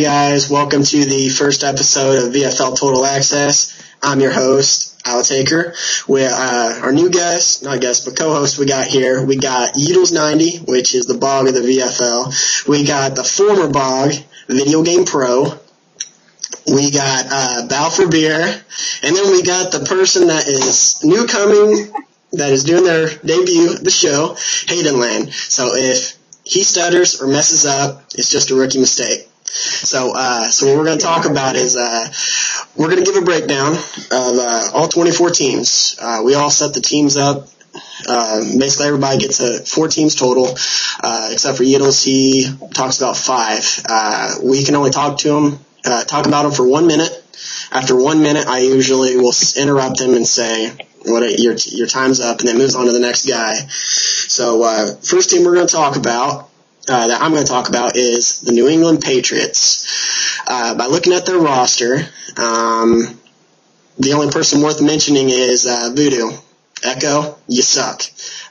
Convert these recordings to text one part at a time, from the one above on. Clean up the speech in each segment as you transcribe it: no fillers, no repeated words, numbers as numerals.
guys, welcome to the first episode of VFL Total Access. I'm your host, Al Taker. With our new guest, not guest, but co-host we got here. We got Yeedles90, which is the Bog of the VFL. We got the former Bog, Video Game Pro. We got Bow for Beer. And then we got the person that is new coming, that is doing their debut at the show, Haydenland. So if he stutters or messes up, it's just a rookie mistake. So what we're going to talk about is we're going to give a breakdown of all 24 teams. We all set the teams up. Basically, everybody gets 4 teams total, except for Yeedles. He talks about 5. We can only talk about them for 1 minute. After 1 minute, I usually will interrupt him and say, your time's up, and then moves on to the next guy. So first team we're going to talk about, that I'm going to talk about, is the New England Patriots. By looking at their roster, the only person worth mentioning is Voodoo. Echo, you suck.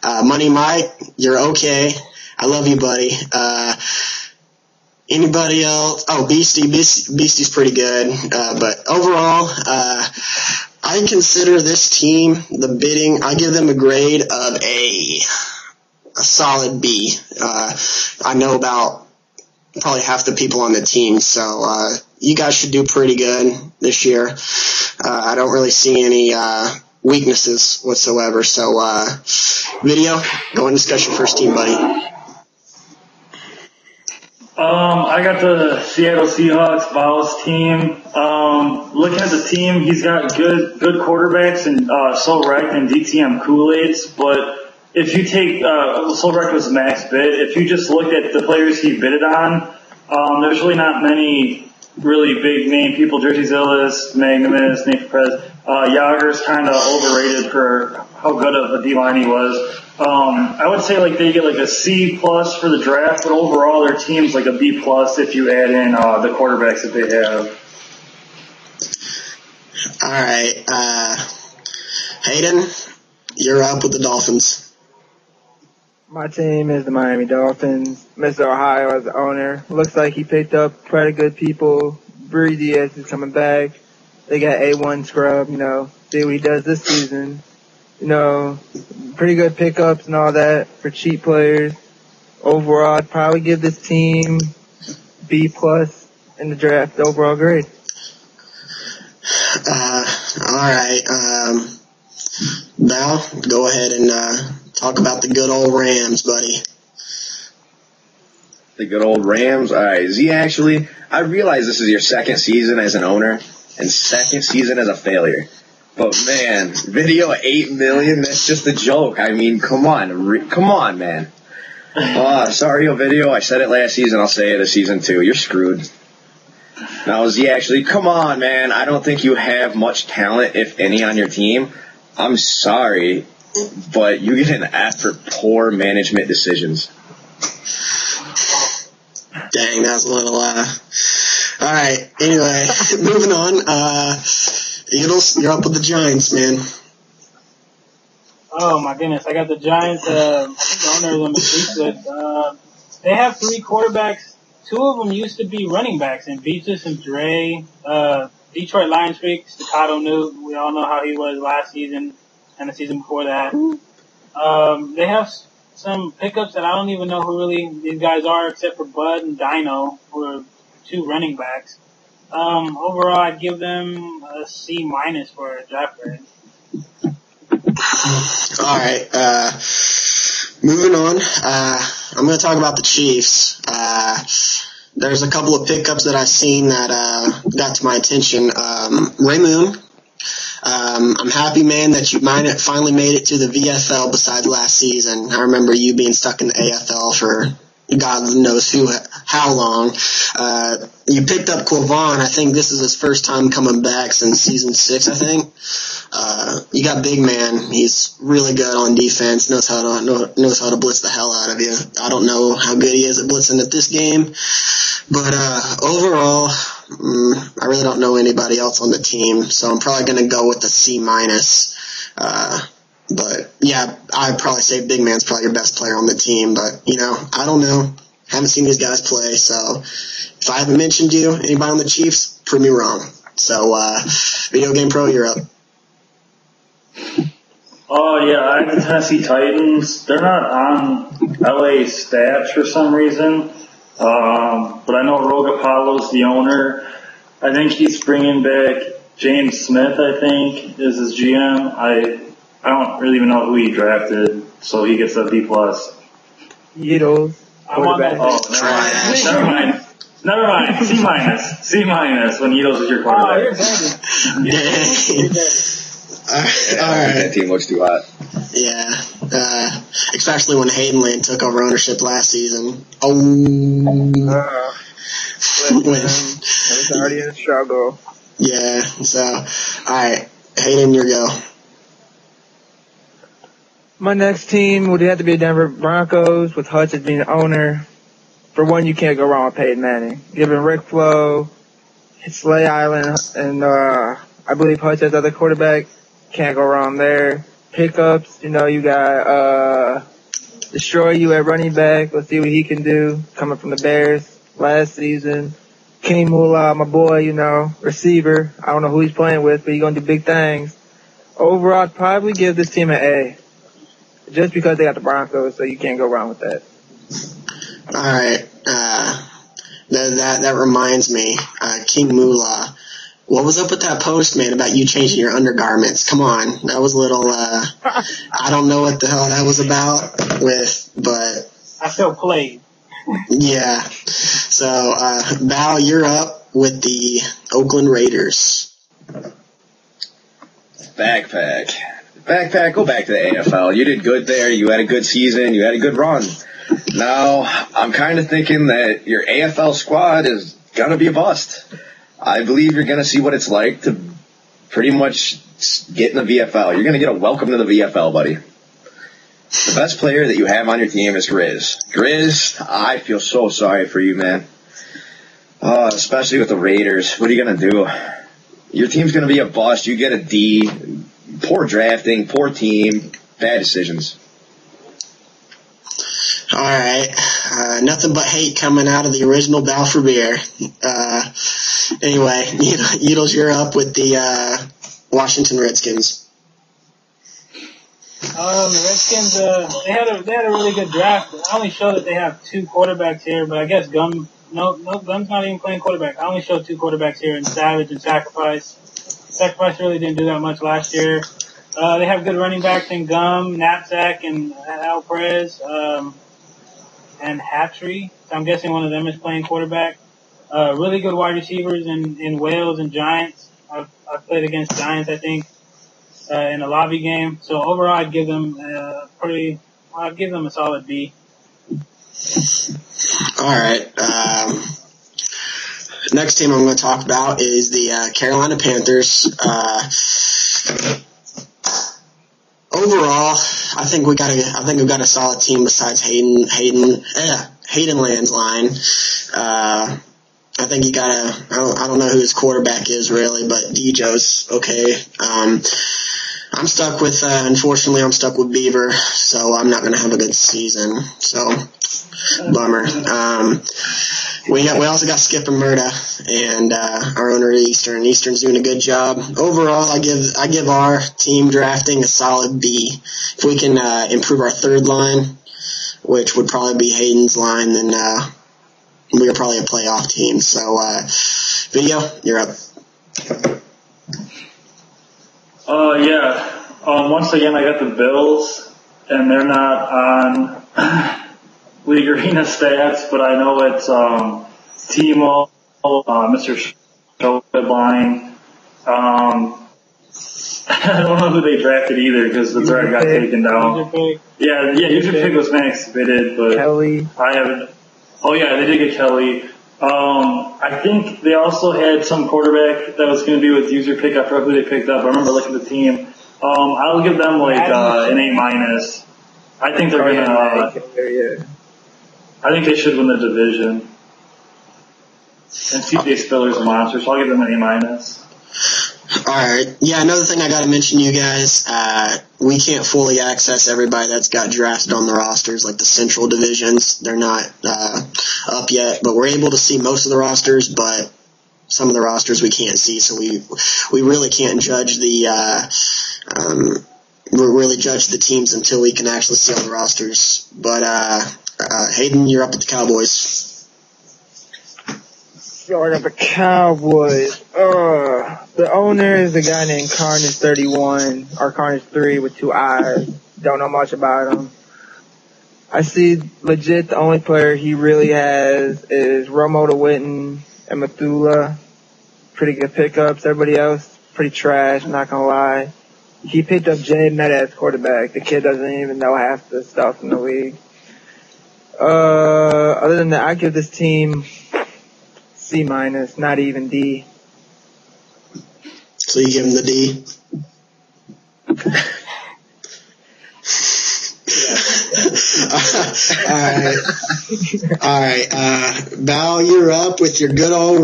Money Mike, you're okay. I love you, buddy. Anybody else? Oh, Beastie's pretty good. But overall, I consider this team, I give them a grade of a solid B. I know about probably half the people on the team, so you guys should do pretty good this year. I don't really see any weaknesses whatsoever. So, Video, go and discuss your first team, buddy. I got the Seattle Seahawks Bowles team. Looking at the team, he's got good quarterbacks and Solrek and DTM Kool-Aids, but if you take Solrek was max bid, if you just looked at the players he bidded on, there's really not many really big name people. Jersey Zillis, Magnumus, Nate Perez. Yager's kind of overrated for how good of a D-line he was. I would say they get a C plus for the draft, but overall their team's a B plus if you add in the quarterbacks that they have. All right, Hayden, you're up with the Dolphins. My team is the Miami Dolphins. Mr. Ohio as the owner. Looks like he picked up pretty good people. Bree Diaz is coming back. They got A1 scrub, see what he does this season. Pretty good pickups and all that for cheap players. Overall, I'd probably give this team B plus in the draft overall grade. Alright, Val, go ahead and talk about the good old Rams, buddy. The good old Rams? Alright, I realize this is your second season as an owner and second season as a failure. But man, Video $8 million, that's just a joke. I mean, come on, man. Sorry, Video, I said it last season, I'll say it this season too. You're screwed. Now, come on, man. I don't think you have much talent, if any, on your team. I'm sorry, but you get an F for poor management decisions. Dang, that was a little, Alright, anyway, moving on, Eagles, you're up with the Giants, man. Oh my goodness, I got the Giants, I think the owner of them is good. They have 3 quarterbacks. 2 of them used to be running backs, and Beatus and Dre, Detroit Lions freak, Staccato Newt. We all know how he was last season and the season before that. They have some pickups that I don't even know who really these guys are, except for Bud and Dino, who are 2 running backs. Overall, I'd give them a C minus for a draft grade. All right. Moving on. I'm going to talk about the Chiefs. There's a couple of pickups that I've seen that got to my attention. Ray Moon. I'm happy, man, that you finally made it to the VFL besides last season. I remember you being stuck in the AFL for God knows how long. You picked up Quavon. I think this is his first time coming back since season 6, I think. You got big man. He's really good on defense, knows how to blitz the hell out of you. I don't know how good he is at blitzing at this game. But overall, I really don't know anybody else on the team, so I'm probably going to go with the C minus. But yeah, I'd probably say big man's probably your best player on the team, but I don't know. Haven't seen these guys play, so if I haven't mentioned you, anybody on the Chiefs, prove me wrong. So, Video Game Pro, you're up. Oh, yeah, I have the Tennessee Titans. They're not on LA stats for some reason, but I know Rogopalo's the owner. I think he's bringing back James Smith, I think, is his GM. I don't really even know who he drafted, so he gets a B+. Needles. I'm on that. Oh, never mind. C- when Needles is your quarterback. Oh, you're better. All right. That team looks too hot. Yeah, especially when Hayden Lane took over ownership last season. Oh, Listen, I was already in a struggle. yeah. So, all right, Hayden, your go. My next team would have to be Denver Broncos with Hutch as being the owner. For one, you can't go wrong with Peyton Manning. Given Rick Flo, Slay Island, and I believe Hutch as other quarterback, can't go wrong there. Pickups, you got Destroy You at running back. Let's see what he can do coming from the Bears last season. King Moolah, my boy, receiver. I don't know who he's playing with, but he's going to do big things. Overall, I'd probably give this team an A. Just because they got the Broncos, so you can't go wrong with that. All right. That reminds me, King Moolah. What was up with that post, man, about you changing your undergarments? Come on. That was a little, I don't know what the hell that was about but. I feel played. Yeah. So, Val, you're up with the Oakland Raiders. Backpack, go back to the AFL. You did good there. You had a good season. You had a good run. Now, I'm kind of thinking that your AFL squad is going to be a bust. I believe you're going to see what it's like to pretty much get in the VFL. You're going to get a welcome to the VFL, buddy. The best player that you have on your team is Grizz. Grizz, I feel so sorry for you, man. Especially with the Raiders. What are you going to do? Your team's going to be a bust. You get a D. Poor drafting, poor team, bad decisions. All right. Nothing but hate coming out of the original Balfour Beer. Anyway, Needles, you're up with the Washington Redskins. The Redskins, they had a really good draft. I only show that they have two quarterbacks here, but I guess Gum's not even playing quarterback. I only show two quarterbacks here in Savage and Sacrifice. Sacrifice really didn't do that much last year. They have good running backs in Gum, Knapsack, and Al Perez, and Hatchery. So I'm guessing one of them is playing quarterback. Really good wide receivers in Wales and Giants. I've played against Giants, I think, in a lobby game. So overall, I'd give them a solid B. All right. Next team I'm going to talk about is the Carolina Panthers. Overall, I think we've got a solid team besides Hayden Land's line. I think you got I don't know who his quarterback is really, but Dejo's okay. Unfortunately, I'm stuck with Beaver, so I'm not going to have a good season. So, bummer. We also got Skip and Murda, and our owner Eastern. Eastern's doing a good job. Overall, I give our team drafting a solid B. If we can improve our third line, which would probably be Hayden's line, then we are probably a playoff team. So, Video, you're up. Yeah. Once again, I got the Bills, and they're not on League Arena stats, but I know it's Timo, Mr. Line. I don't know who they drafted either because the threat got taken down. Yeah, user pick was max bidded, but Kelly. I haven't. Oh yeah, they did get Kelly. I think they also had some quarterback that was going to be with user pick. I forgot who they picked up. I remember looking at the team. I'll give them like an A-. I think they're going to. I think they should win the division. And CJ Spiller's a monster, so I'll give them an A-. All right. Yeah, another thing I got to mention, you guys, we can't fully access everybody that's got drafted on the rosters, like the central divisions. They're not up yet, but we're able to see most of the rosters, but some of the rosters we can't see, so we really can't judge really judge the teams until we can actually see all the rosters. But Hayden, you're up with the Cowboys. Starting up the Cowboys. The owner is a guy named Carnage31 or Carnage3 with 2 eyes. Don't know much about him. I see legit the only player he really has is Romo DeWitten and Methula. Pretty good pickups. Everybody else pretty trash, not gonna lie. He picked up Jay Met as quarterback. The kid doesn't even know half the stuff in the league. Other than that, I give this team C-, not even D. So you give him the D? All right. Val, you're up with your good old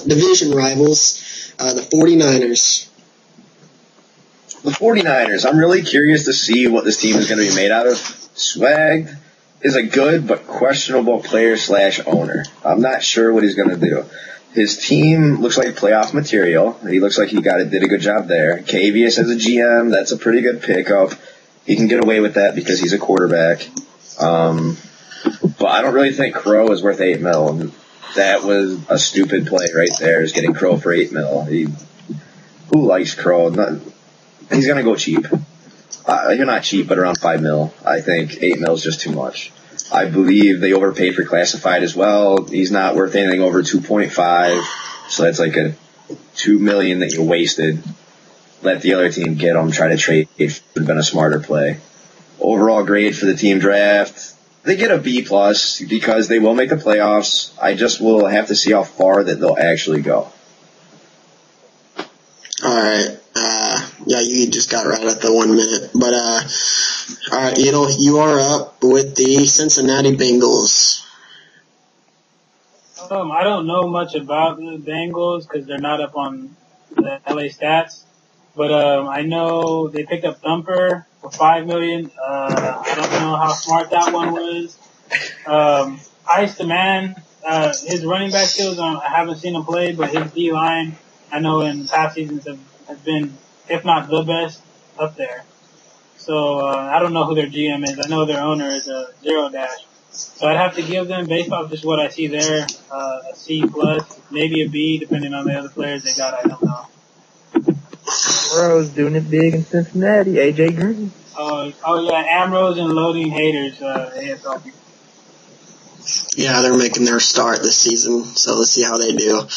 division rivals, the 49ers. The 49ers, I'm really curious to see what this team is going to be made out of. Swag is a good but questionable player/owner. I'm not sure what he's going to do. His team looks like playoff material. He looks like he did a good job there. Cavius as a GM, that's a pretty good pickup. He can get away with that because he's a quarterback. But I don't really think Crow is worth $8 million. That was a stupid play right there, is getting Crow for $8 million. Who likes Crow? He's going to go cheap. You're not cheap, but around $5 million. I think $8 million is just too much. I believe they overpaid for classified as well. He's not worth anything over 2.5, so that's like a $2 million that you wasted. Let the other team get him. Try to trade. It would have been a smarter play. Overall grade for the team draft, they get a B+ because they will make the playoffs. I just will have to see how far that they'll actually go. All right. Yeah, you just got right at the 1 minute. But, all right, you are up with the Cincinnati Bengals. I don't know much about the Bengals because they're not up on the LA stats. But I know they picked up Thumper for $5 million. I don't know how smart that one was. Ice the Man, his running back skills, I haven't seen him play, but his D-line, I know in past seasons have been, if not the best, up there. So I don't know who their GM is. I know their owner is a Zero Dash. So I'd have to give them, based off just what I see there, a C+, maybe a B, depending on the other players they got. I don't know. Rose doing it big in Cincinnati. AJ Green. Oh yeah, Ambrose and loading haters. AFL people. Yeah, they're making their start this season, so let's see how they do.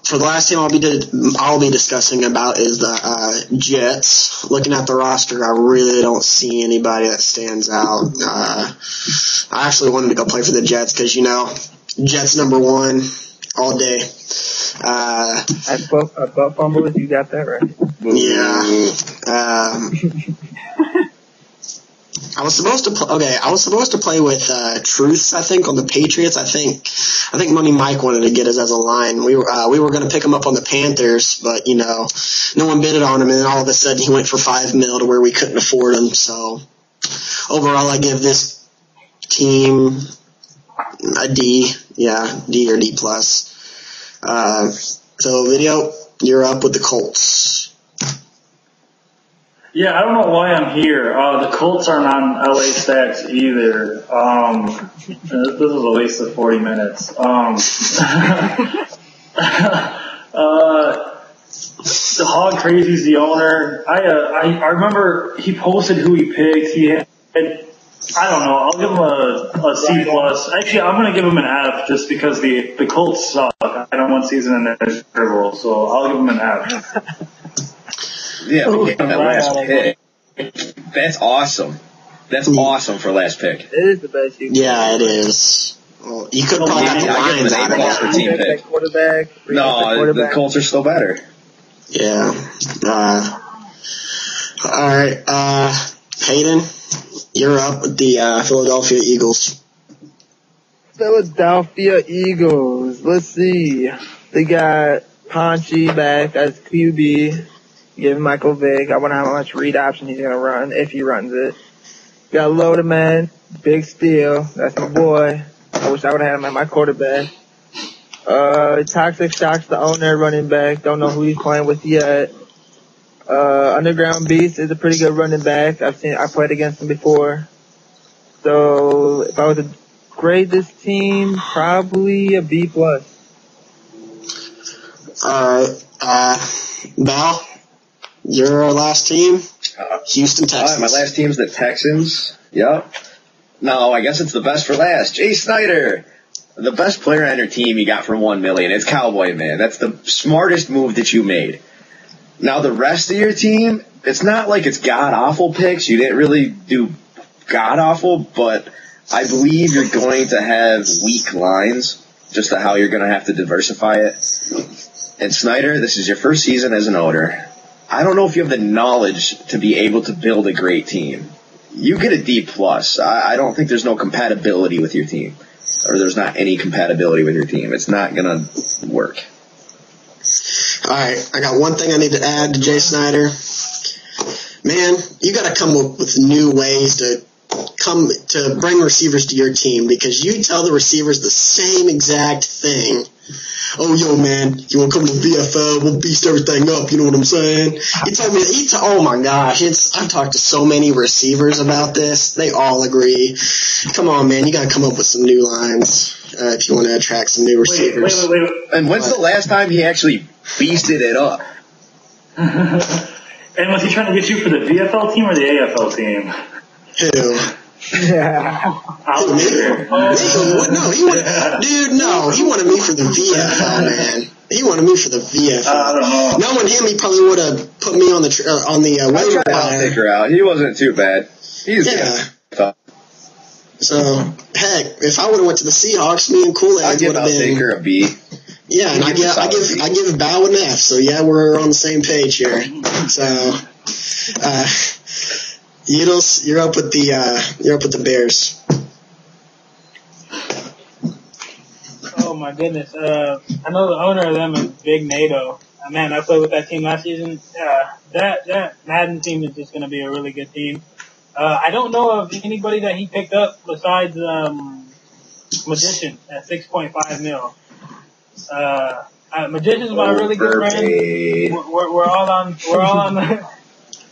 For the last team I'll be discussing about is the Jets. Looking at the roster, I really don't see anybody that stands out. I actually wanted to go play for the Jets because, Jets number 1 all day. I butt fumbled. You got that right. Yeah. I was supposed to play with Truths, I think, on the Patriots. I think Money Mike wanted to get us as a line. We were going to pick him up on the Panthers, but no one bid it on him, and then all of a sudden he went for $5 million to where we couldn't afford him. So overall, I give this team a D. Yeah, D or D+. So Video, you're up with the Colts. Yeah, I don't know why I'm here. The Colts aren't on LA stats either. This is a waste of 40 minutes. The Hog Crazy's the owner. I remember he posted who he picked. He had, I don't know. I'll give him a C+. Actually, I'm going to give him an F just because the Colts suck. I don't want season and they're terrible, so I'll give him an F. Yeah, we gave him that last pick. That's awesome. That's awesome for last pick. It is the best you can. Yeah, it is. Well, you could probably have the I give Lions him out an of A+ for that. team pick. No, the Colts are still better. Yeah. All right. Hayden, you're up with the Philadelphia Eagles. Philadelphia Eagles. Let's see. They got Ponchi back as QB. Give Michael Vick. I wonder how much read option he's going to run, if he runs it. Got Lodeman, big steal. That's my boy. I wish I would have had him at my quarterback. Toxic Shocks, the owner, running back. Don't know who he's playing with yet. Underground Beast is a pretty good running back. I played against him before. So if I was to grade this team, probably a B+. Alright, Val, your last team? Houston Texans. My last team's the Texans. Yep. No, I guess it's the best for last. Jay Snyder. The best player on your team you got for $1 million. It's Cowboy, man. That's the smartest move that you made. Now the rest of your team, it's not like it's god-awful picks. You didn't really do god-awful, but I believe you're going to have weak lines, just to how you're going to have to diversify it. And Snyder, this is your first season as an owner. I don't know if you have the knowledge to be able to build a great team. You get a D+. I don't think there's no compatibility with your team. Or there's not any compatibility with your team. It's not going to work. All right, I got one thing I need to add to Jay Snyder. Man, you got to come up with new ways to bring receivers to your team, because you tell the receivers the same exact thing. Oh, yo, man, you want to come to the VFL? We'll beast everything up. You know what I'm saying? He told me, oh my gosh, I've talked to so many receivers about this. They all agree. Come on, man, you got to come up with some new lines if you want to attract some new receivers. Wait. And when's the last time he actually beasted it up? And was he trying to get you for the VFL team or the AFL team? Who? Yeah. He wanted me for the VFL, man. He wanted me for the VFL. Knowing him, he probably would have put me on the waiver I'll take her out. He wasn't too bad. He's good. So, heck, if I would have went to the Seahawks, me and Kool-Aid would have been. I'll take her a B. Yeah, and I give Bow an F. So yeah, we're on the same page here. So, Needles, you're up with the Bears. Oh my goodness. I know the owner of them is Big NATO. Man, I played with that team last season. That Madden team is just going to be a really good team. I don't know of anybody that he picked up besides Magician at 6.5 mil. Magician's my really good friend.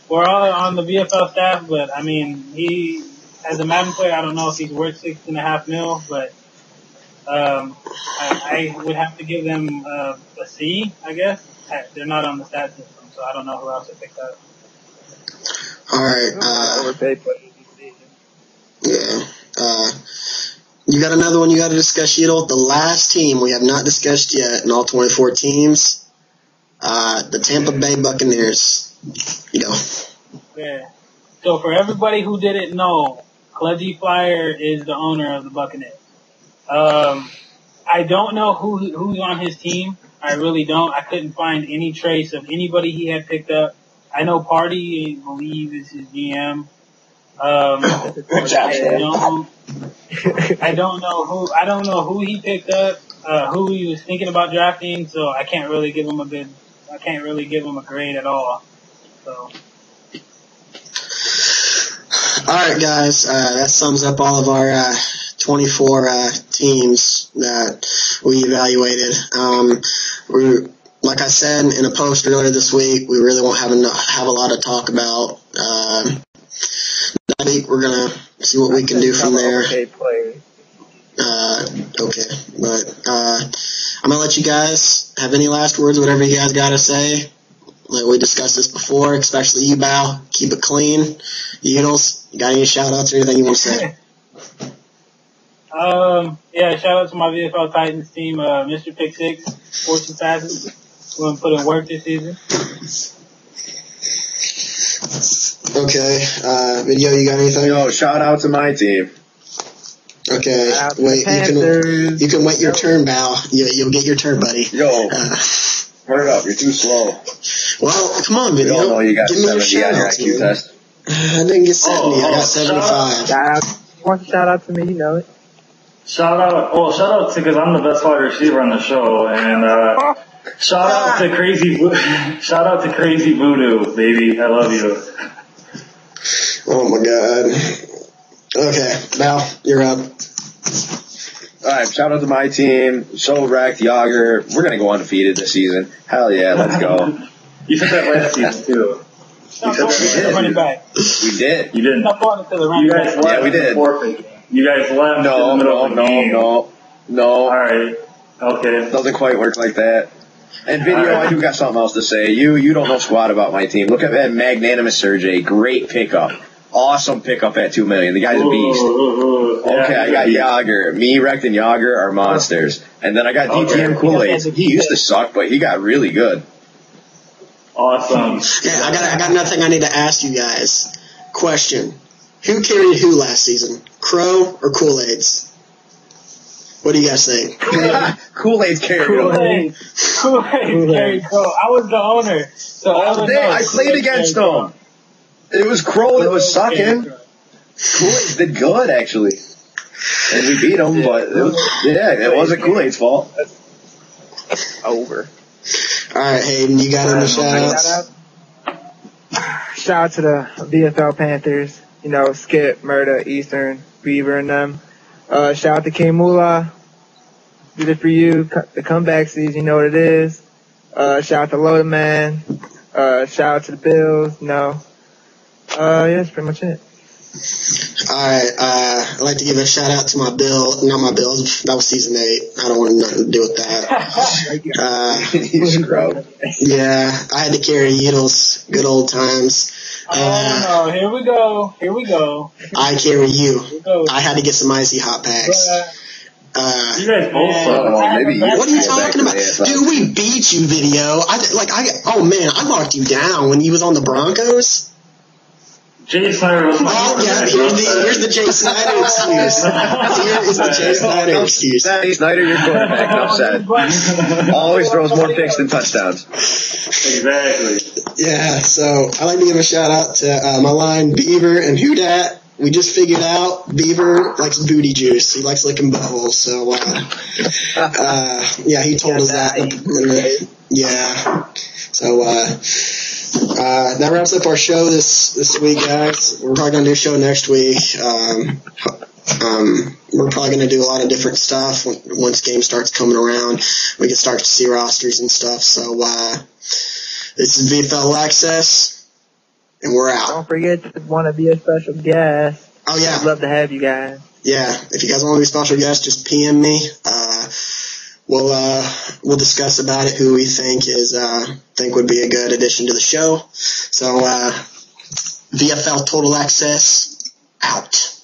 We're all on the VFL staff, but I mean, he, as a Madden player, I don't know if he's worth 6.5 mil, but I would have to give them a C, I guess. They're not on the stat system, so I don't know who else I picked up. All right. Yeah. You got another one you got to discuss, Yidel? The last team we have not discussed yet in all 24 teams, the Tampa Bay Buccaneers. You go. Yeah. So for everybody who didn't know, Cledgy Flyer is the owner of the Buccaneers. I don't know who's on his team. I really don't. I couldn't find any trace of anybody he had picked up. I know Party, I believe, is his GM. I don't know who he picked up, who he was thinking about drafting, so I can't really give him a grade at all. So. Alright guys, that sums up all of our 24 teams that we evaluated. Like I said in a post earlier this week, we really won't have a lot to talk about. Next week we're gonna see what we can do from there. Okay, but I'm gonna let you guys have any last words, whatever you guys gotta say. Like we discussed this before, especially you, Bow. Keep it clean. Needles, you got any shout outs or anything you want to say? Yeah, shout out to my VFL Titans team, Mr. Pick Six, Fortune Passes. We're gonna put in work this season. Okay, Video, you got anything? Yo, shout out to my team. Okay, wait, you can wait your turn, Bow. You'll get your turn, buddy. Yo, hurry up, you're too slow. Well, come on, Video. We all know you got Give me your 70 on your IQ test. I didn't get 70, I got 75. Want to shout out to me, you know it. Shout out to, because I'm the best wide receiver on the show, and Shout out to Crazy Voodoo, baby. I love you. Oh my God. Okay, Val, you're up. All right, shout out to my team. So wrecked, Yager. We're gonna go undefeated this season. Hell yeah, let's go. You said that last season too. Stop going to the running back. We did. You didn't. Stop going to the You running guys back. left. Yeah, we did. Forfeit. You guys left. in the middle of the game. No. All right. Okay. Doesn't quite work like that. And Video, I do got something else to say. You don't know squat about my team. Look at that magnanimous Sergey. Great pickup. Awesome pickup at $2 million. The guy's a beast. Okay, I got Yager. Me, Rect, and Yager are monsters. And then I got DTM Kool-Aid. He used to suck, but he got really good. Awesome. Yeah, I got another thing I need to ask you guys. Question: who carried who last season? Crow or Kool-Aids? What do you guys think? Kool-Aid's carried him. Kool-Aid, Gary Crow. I was the owner, so I would know. I played against him. It was Crow that was sucking. Kool-Aid did good, actually. And we beat him, but it wasn't Kool-Aid's fault. Over. All right, Hayden, you got any shout-outs? Shout out to the VFL Panthers. You know, Skip, Murda, Eastern, Beaver, and them. Shout out to K Moolah. Did it for you. The comeback season, you know what it is. Shout out to Loaded Man. Shout out to the Bills. Yeah, that's pretty much it. Alright, I'd like to give a shout out to not my Bills, that was season 8. I don't want nothing to do with that. You scrub. Yeah, I had to carry Eagles, good old times. Oh no, here we go. I carry you. I had to get some icy hot packs. You guys both suck. What are you talking about? Dude, we beat you, Video. I locked you down when you was on the Broncos. Jay Snyder was my here's the Jay Snyder excuse. Here is the Jay Snyder excuse. Jay Snyder, your quarterback, enough said. Always throws more picks than touchdowns. Exactly. Yeah, so I like to give a shout out to my line, Beaver and Hoodat. We just figured out Beaver likes booty juice. He likes licking buttholes. So, yeah, he told us that. Yeah. So, that wraps up our show this week, guys. We're probably going to do a show next week. We're probably going to do a lot of different stuff once game starts coming around. We can start to see rosters and stuff. So, this is VFL Access, and we're out. Don't forget to want to be a special guest. Oh, yeah. I'd love to have you guys. Yeah, if you guys want to be special guests, just PM me. We'll discuss about it, who we think would be a good addition to the show. So, VFL Total Access, out.